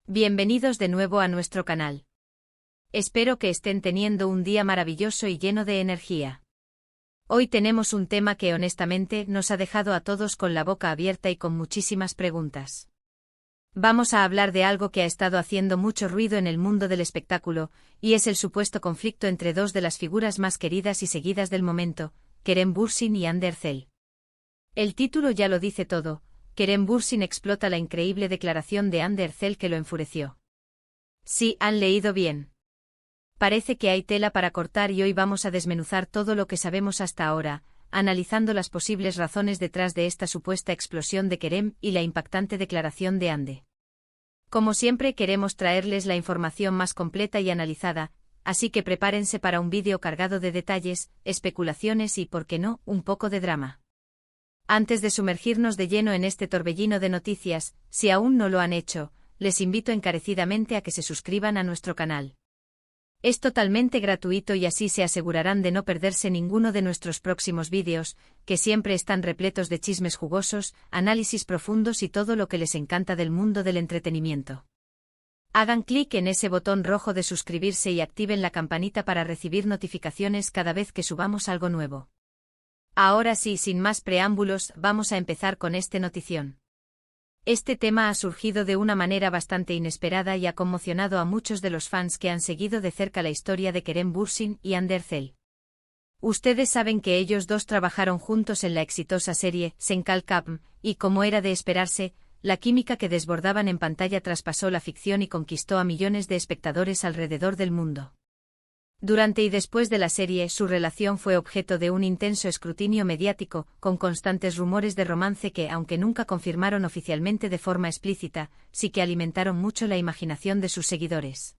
Bienvenidos de nuevo a nuestro canal. Espero que estén teniendo un día maravilloso y lleno de energía. Hoy tenemos un tema que honestamente nos ha dejado a todos con la boca abierta y con muchísimas preguntas. Vamos a hablar de algo que ha estado haciendo mucho ruido en el mundo del espectáculo, y es el supuesto conflicto entre dos de las figuras más queridas y seguidas del momento, Kerem Bürsin y Hande Erçel. El título ya lo dice todo. Kerem Bürsin explota la increíble declaración de Hande Erçel que lo enfureció. Sí, han leído bien. Parece que hay tela para cortar y hoy vamos a desmenuzar todo lo que sabemos hasta ahora, analizando las posibles razones detrás de esta supuesta explosión de Kerem y la impactante declaración de Hande. Como siempre queremos traerles la información más completa y analizada, así que prepárense para un vídeo cargado de detalles, especulaciones y, por qué no, un poco de drama. Antes de sumergirnos de lleno en este torbellino de noticias, si aún no lo han hecho, les invito encarecidamente a que se suscriban a nuestro canal. Es totalmente gratuito y así se asegurarán de no perderse ninguno de nuestros próximos vídeos, que siempre están repletos de chismes jugosos, análisis profundos y todo lo que les encanta del mundo del entretenimiento. Hagan clic en ese botón rojo de suscribirse y activen la campanita para recibir notificaciones cada vez que subamos algo nuevo. Ahora sí, sin más preámbulos, vamos a empezar con este notición. Este tema ha surgido de una manera bastante inesperada y ha conmocionado a muchos de los fans que han seguido de cerca la historia de Kerem Bürsin y Hande Erçel. Ustedes saben que ellos dos trabajaron juntos en la exitosa serie Sen Kalkam, y como era de esperarse, la química que desbordaban en pantalla traspasó la ficción y conquistó a millones de espectadores alrededor del mundo. Durante y después de la serie, su relación fue objeto de un intenso escrutinio mediático, con constantes rumores de romance que, aunque nunca confirmaron oficialmente de forma explícita, sí que alimentaron mucho la imaginación de sus seguidores.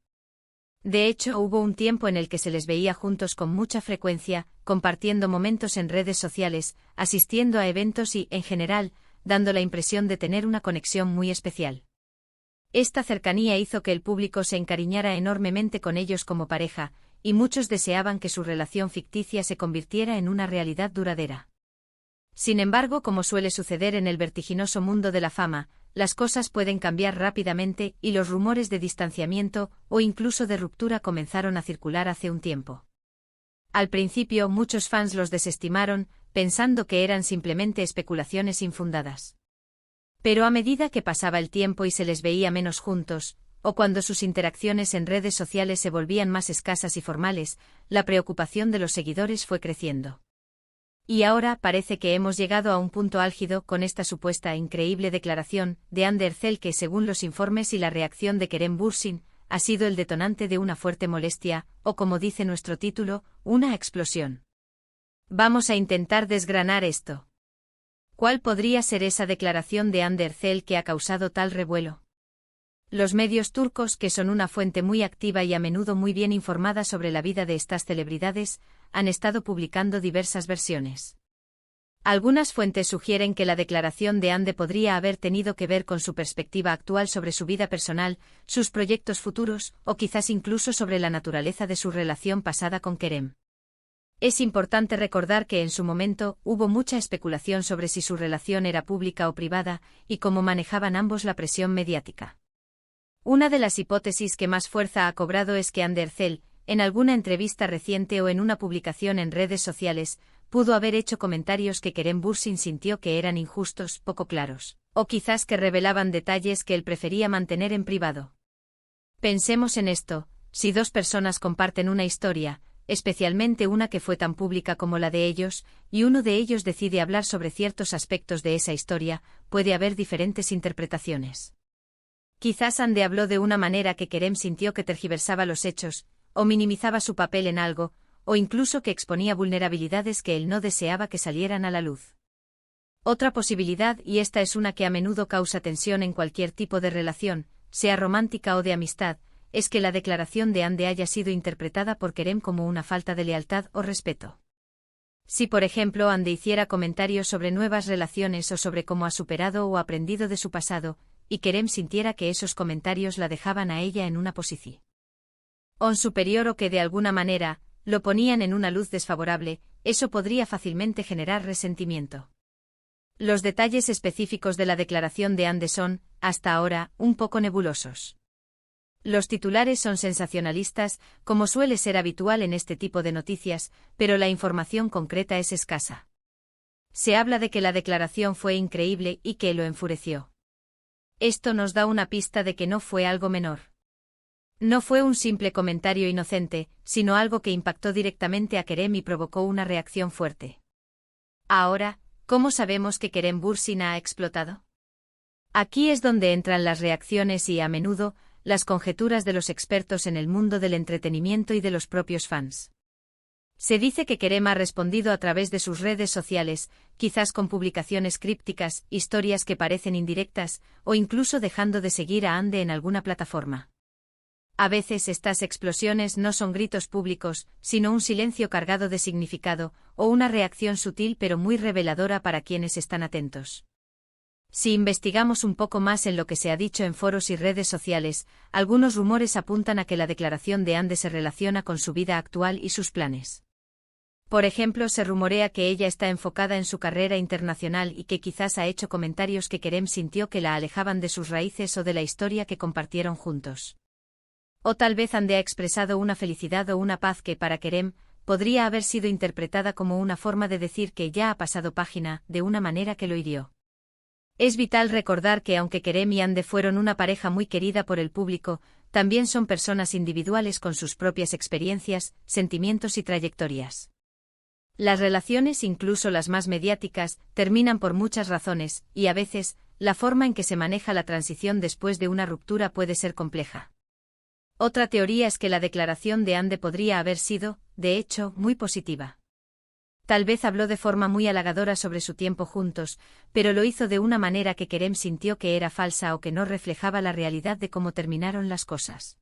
De hecho, hubo un tiempo en el que se les veía juntos con mucha frecuencia, compartiendo momentos en redes sociales, asistiendo a eventos y, en general, dando la impresión de tener una conexión muy especial. Esta cercanía hizo que el público se encariñara enormemente con ellos como pareja, y muchos deseaban que su relación ficticia se convirtiera en una realidad duradera. Sin embargo, como suele suceder en el vertiginoso mundo de la fama, las cosas pueden cambiar rápidamente y los rumores de distanciamiento o incluso de ruptura comenzaron a circular hace un tiempo. Al principio, muchos fans los desestimaron, pensando que eran simplemente especulaciones infundadas. Pero a medida que pasaba el tiempo y se les veía menos juntos, o cuando sus interacciones en redes sociales se volvían más escasas y formales, la preocupación de los seguidores fue creciendo. Y ahora parece que hemos llegado a un punto álgido con esta supuesta e increíble declaración de Hande Erçel que, según los informes y la reacción de Kerem Bürsin, ha sido el detonante de una fuerte molestia, o como dice nuestro título, una explosión. Vamos a intentar desgranar esto. ¿Cuál podría ser esa declaración de Hande Erçel que ha causado tal revuelo? Los medios turcos, que son una fuente muy activa y a menudo muy bien informada sobre la vida de estas celebridades, han estado publicando diversas versiones. Algunas fuentes sugieren que la declaración de Hande podría haber tenido que ver con su perspectiva actual sobre su vida personal, sus proyectos futuros, o quizás incluso sobre la naturaleza de su relación pasada con Kerem. Es importante recordar que en su momento hubo mucha especulación sobre si su relación era pública o privada, y cómo manejaban ambos la presión mediática. Una de las hipótesis que más fuerza ha cobrado es que Hande Erçel, en alguna entrevista reciente o en una publicación en redes sociales, pudo haber hecho comentarios que Kerem Bürsin sintió que eran injustos, poco claros, o quizás que revelaban detalles que él prefería mantener en privado. Pensemos en esto: si dos personas comparten una historia, especialmente una que fue tan pública como la de ellos, y uno de ellos decide hablar sobre ciertos aspectos de esa historia, puede haber diferentes interpretaciones. Quizás Hande habló de una manera que Kerem sintió que tergiversaba los hechos, o minimizaba su papel en algo, o incluso que exponía vulnerabilidades que él no deseaba que salieran a la luz. Otra posibilidad, y esta es una que a menudo causa tensión en cualquier tipo de relación, sea romántica o de amistad, es que la declaración de Hande haya sido interpretada por Kerem como una falta de lealtad o respeto. Si por ejemplo Hande hiciera comentarios sobre nuevas relaciones o sobre cómo ha superado o aprendido de su pasado, y Kerem sintiera que esos comentarios la dejaban a ella en una posición superior o que de alguna manera lo ponían en una luz desfavorable, eso podría fácilmente generar resentimiento. Los detalles específicos de la declaración de Hande son, hasta ahora, un poco nebulosos. Los titulares son sensacionalistas, como suele ser habitual en este tipo de noticias, pero la información concreta es escasa. Se habla de que la declaración fue increíble y que lo enfureció. Esto nos da una pista de que no fue algo menor. No fue un simple comentario inocente, sino algo que impactó directamente a Kerem y provocó una reacción fuerte. Ahora, ¿cómo sabemos que Kerem Bürsin ha explotado? Aquí es donde entran las reacciones y, a menudo, las conjeturas de los expertos en el mundo del entretenimiento y de los propios fans. Se dice que Kerem ha respondido a través de sus redes sociales, quizás con publicaciones crípticas, historias que parecen indirectas, o incluso dejando de seguir a Hande en alguna plataforma. A veces estas explosiones no son gritos públicos, sino un silencio cargado de significado, o una reacción sutil pero muy reveladora para quienes están atentos. Si investigamos un poco más en lo que se ha dicho en foros y redes sociales, algunos rumores apuntan a que la declaración de Hande se relaciona con su vida actual y sus planes. Por ejemplo, se rumorea que ella está enfocada en su carrera internacional y que quizás ha hecho comentarios que Kerem sintió que la alejaban de sus raíces o de la historia que compartieron juntos. O tal vez Hande ha expresado una felicidad o una paz que, para Kerem, podría haber sido interpretada como una forma de decir que ya ha pasado página, de una manera que lo hirió. Es vital recordar que aunque Kerem y Hande fueron una pareja muy querida por el público, también son personas individuales con sus propias experiencias, sentimientos y trayectorias. Las relaciones, incluso las más mediáticas, terminan por muchas razones, y a veces, la forma en que se maneja la transición después de una ruptura puede ser compleja. Otra teoría es que la declaración de Hande podría haber sido, de hecho, muy positiva. Tal vez habló de forma muy halagadora sobre su tiempo juntos, pero lo hizo de una manera que Kerem sintió que era falsa o que no reflejaba la realidad de cómo terminaron las cosas.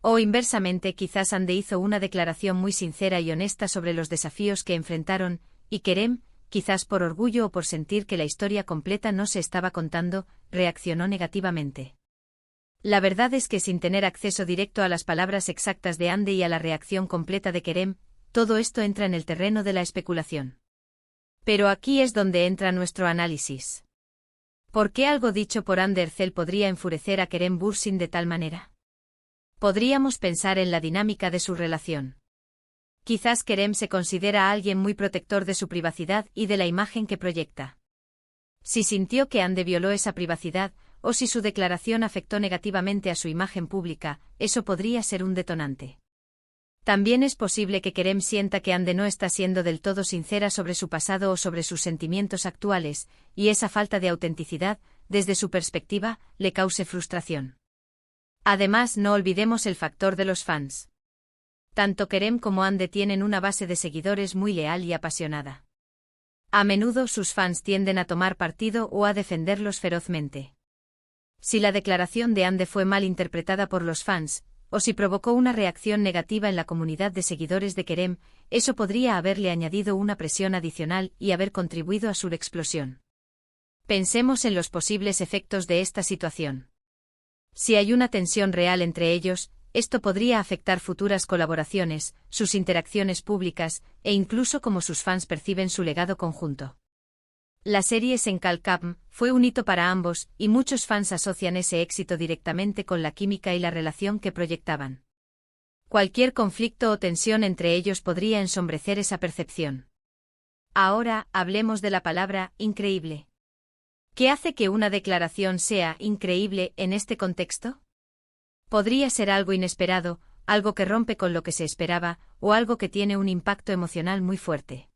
O inversamente, quizás Hande hizo una declaración muy sincera y honesta sobre los desafíos que enfrentaron, y Kerem, quizás por orgullo o por sentir que la historia completa no se estaba contando, reaccionó negativamente. La verdad es que sin tener acceso directo a las palabras exactas de Hande y a la reacción completa de Kerem, todo esto entra en el terreno de la especulación. Pero aquí es donde entra nuestro análisis. ¿Por qué algo dicho por Hande Erçel podría enfurecer a Kerem Bürsin de tal manera? Podríamos pensar en la dinámica de su relación. Quizás Kerem se considera a alguien muy protector de su privacidad y de la imagen que proyecta. Si sintió que Hande violó esa privacidad, o si su declaración afectó negativamente a su imagen pública, eso podría ser un detonante. También es posible que Kerem sienta que Hande no está siendo del todo sincera sobre su pasado o sobre sus sentimientos actuales, y esa falta de autenticidad, desde su perspectiva, le cause frustración. Además, no olvidemos el factor de los fans. Tanto Kerem como Hande tienen una base de seguidores muy leal y apasionada. A menudo sus fans tienden a tomar partido o a defenderlos ferozmente. Si la declaración de Hande fue mal interpretada por los fans, o si provocó una reacción negativa en la comunidad de seguidores de Kerem, eso podría haberle añadido una presión adicional y haber contribuido a su explosión. Pensemos en los posibles efectos de esta situación. Si hay una tensión real entre ellos, esto podría afectar futuras colaboraciones, sus interacciones públicas, e incluso cómo sus fans perciben su legado conjunto. La serie Senkalkam fue un hito para ambos, y muchos fans asocian ese éxito directamente con la química y la relación que proyectaban. Cualquier conflicto o tensión entre ellos podría ensombrecer esa percepción. Ahora, hablemos de la palabra increíble. ¿Qué hace que una declaración sea increíble en este contexto? Podría ser algo inesperado, algo que rompe con lo que se esperaba, o algo que tiene un impacto emocional muy fuerte.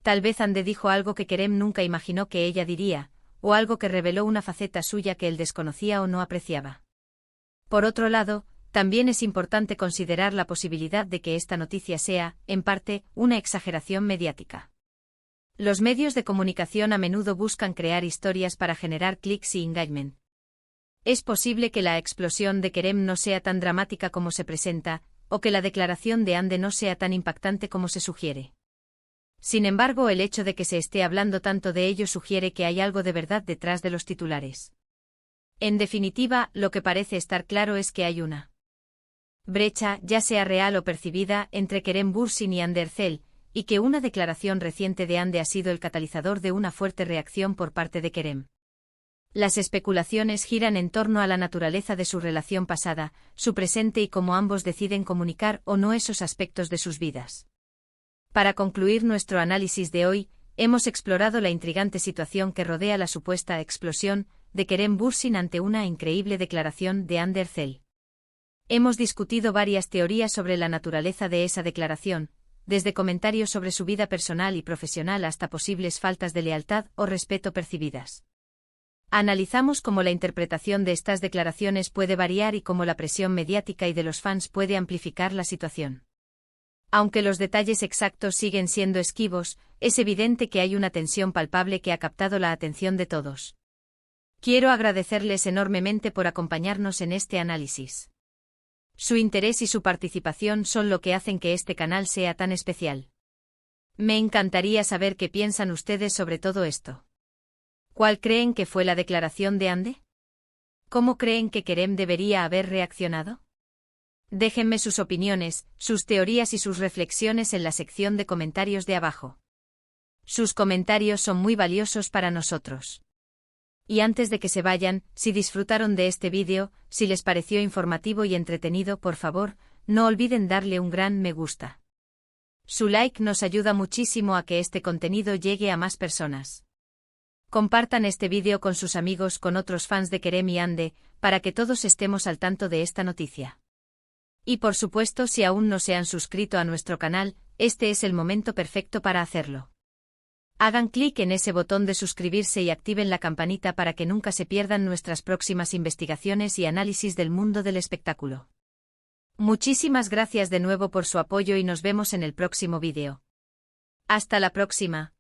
Tal vez Hande dijo algo que Kerem nunca imaginó que ella diría, o algo que reveló una faceta suya que él desconocía o no apreciaba. Por otro lado, también es importante considerar la posibilidad de que esta noticia sea, en parte, una exageración mediática. Los medios de comunicación a menudo buscan crear historias para generar clics y engagement. Es posible que la explosión de Kerem no sea tan dramática como se presenta, o que la declaración de Hande no sea tan impactante como se sugiere. Sin embargo, el hecho de que se esté hablando tanto de ello sugiere que hay algo de verdad detrás de los titulares. En definitiva, lo que parece estar claro es que hay una brecha, ya sea real o percibida, entre Kerem Bürsin y Hande Erçel, y que una declaración reciente de Hande ha sido el catalizador de una fuerte reacción por parte de Kerem. Las especulaciones giran en torno a la naturaleza de su relación pasada, su presente y cómo ambos deciden comunicar o no esos aspectos de sus vidas. Para concluir nuestro análisis de hoy, hemos explorado la intrigante situación que rodea la supuesta explosión de Kerem Bürsin ante una increíble declaración de Hande Erçel. Hemos discutido varias teorías sobre la naturaleza de esa declaración, desde comentarios sobre su vida personal y profesional hasta posibles faltas de lealtad o respeto percibidas. Analizamos cómo la interpretación de estas declaraciones puede variar y cómo la presión mediática y de los fans puede amplificar la situación. Aunque los detalles exactos siguen siendo esquivos, es evidente que hay una tensión palpable que ha captado la atención de todos. Quiero agradecerles enormemente por acompañarnos en este análisis. Su interés y su participación son lo que hacen que este canal sea tan especial. Me encantaría saber qué piensan ustedes sobre todo esto. ¿Cuál creen que fue la declaración de Hande? ¿Cómo creen que Kerem debería haber reaccionado? Déjenme sus opiniones, sus teorías y sus reflexiones en la sección de comentarios de abajo. Sus comentarios son muy valiosos para nosotros. Y antes de que se vayan, si disfrutaron de este vídeo, si les pareció informativo y entretenido, por favor, no olviden darle un gran me gusta. Su like nos ayuda muchísimo a que este contenido llegue a más personas. Compartan este vídeo con sus amigos, con otros fans de Kerem y Hande, para que todos estemos al tanto de esta noticia. Y por supuesto, si aún no se han suscrito a nuestro canal, este es el momento perfecto para hacerlo. Hagan clic en ese botón de suscribirse y activen la campanita para que nunca se pierdan nuestras próximas investigaciones y análisis del mundo del espectáculo. Muchísimas gracias de nuevo por su apoyo y nos vemos en el próximo vídeo. Hasta la próxima.